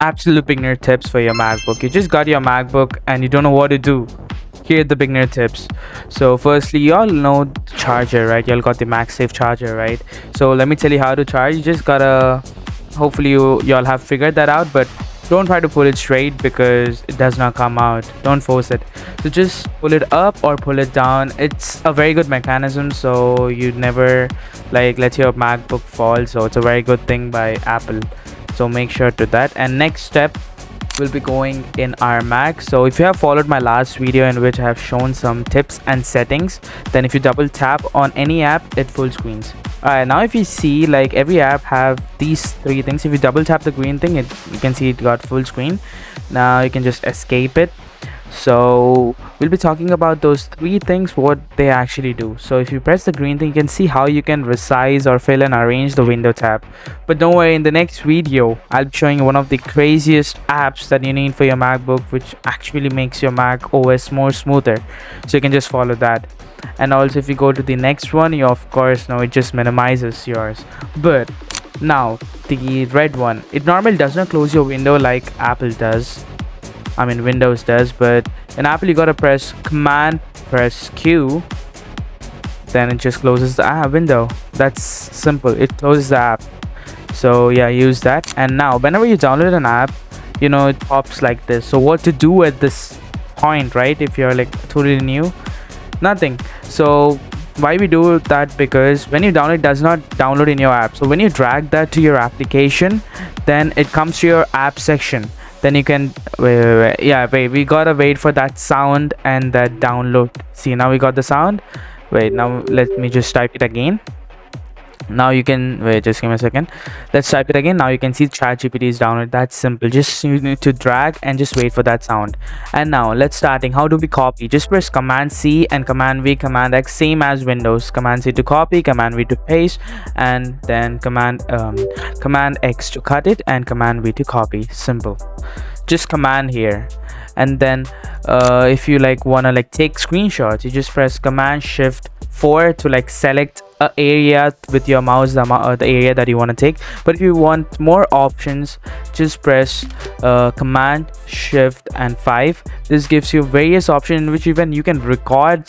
Absolute beginner tips for your MacBook. You just got your MacBook and you don't know what to do. Here are the beginner tips. So firstly, you all know the charger, right? You all got the MagSafe charger, right? So let me tell you how to charge. You just gotta, hopefully you all have figured that out, but don't try to pull it straight because it does not come out. Don't force it. So just pull it up or pull it down. It's a very good mechanism, so you never like let your MacBook fall. So it's a very good thing by Apple, so make sure to that. And next step will be going in our Mac. So if you have followed my last video in which I have shown some tips and settings, then if you double tap on any app, it full screens. Alright, now if you see, like, every app have these three things. If you double tap the green thing, you can see it got full screen. Now you can just escape it. So we'll be talking about those three things, what they actually do. So if you press the green thing, you can see how you can resize or fill and arrange the window tab. But don't worry, in the next video I'll be showing you one of the craziest apps that you need for your MacBook, which actually makes your Mac OS more smoother. So you can just follow that. And also if you go to the next one, you of course know it just minimizes yours. But now the red one, it normally does not close your window like Apple does. I mean Windows does, but in Apple you gotta press Command, press Q, then it just closes the window. That's simple, it closes the app. So yeah, use that. And now whenever you download an app, you know, it pops like this. So what to do at this point, right? If you're like totally new, nothing. So why we do that? Because when you download, it does not download in your app. So when you drag that to your application, then it comes to your app section. Then you can wait, we gotta wait for that sound and that download. See, now we got the sound. Wait, now let me just type it again. Now you can wait, just give me a second. Let's type it again. Now you can see ChatGPT is downloaded. That's simple. Just you need to drag and just wait for that sound. And now let's starting. How do we copy? Just press Command C and Command V, Command X, same as Windows. Command C to copy, Command V to paste, and then Command X to cut it, and Command V to copy. Simple. Just command here. And then if you like wanna like take screenshots, you just press Command Shift 4 to like select a area with your mouse, the area that you want to take. But if you want more options, just press Command Shift and 5. This gives you various options in which even you can record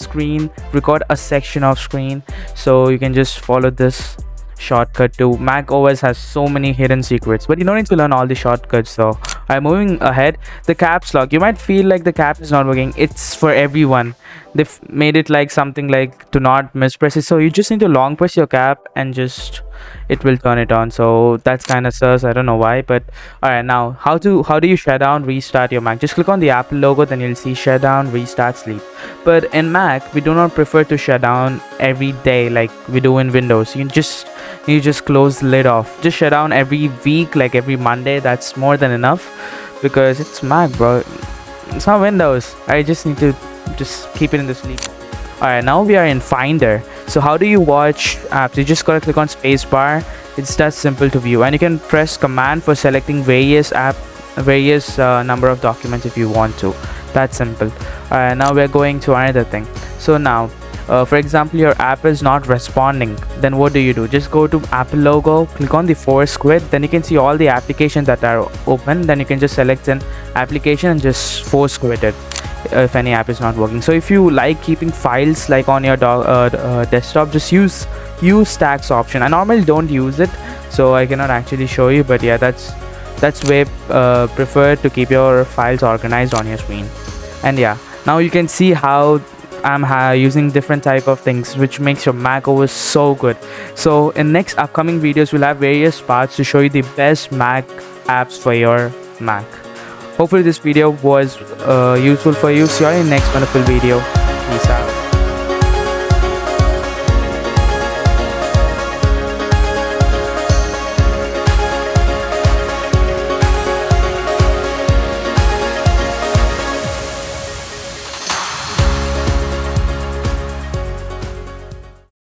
a section of screen. So you can just follow this shortcut to Mac OS. Has so many hidden secrets, but you don't need to learn all the shortcuts though. I'm moving ahead. The caps lock, you might feel like the cap is not working. It's for everyone. They've made it like something like to not mispress it, so you just need to long press your cap and just it will turn it on. So that's kind of sus, I don't know why. But all right, now how do you shut down, restart your Mac? Just click on the Apple logo, then you'll see shut down, restart, sleep. But in Mac we do not prefer to shut down every day like we do in Windows. You just close the lid off. Just shut down every week, like every Monday. That's more than enough, because it's Mac, bro. It's not Windows. I just need to just keep it in the sleep. All right, now we are in Finder. So how do you watch apps? You just gotta click on spacebar. It's that simple to view, and you can press Command for selecting various number of documents if you want to. That's simple. All right, now we're going to another thing. So now for example, your app is not responding, then what do? Just go to Apple logo, click on the four squid, then you can see all the applications that are open. Then you can just select an application and just force squid it if any app is not working. So if you like keeping files like on your desktop, just use stacks option. I normally don't use it, so I cannot actually show you, but yeah, that's way preferred to keep your files organized on your screen. And yeah, now you can see how I'm using different type of things, which makes your Mac OS so good. So in next upcoming videos, we'll have various parts to show you the best Mac apps for your Mac. Hopefully this video was useful for you. See you in next wonderful video. Peace out.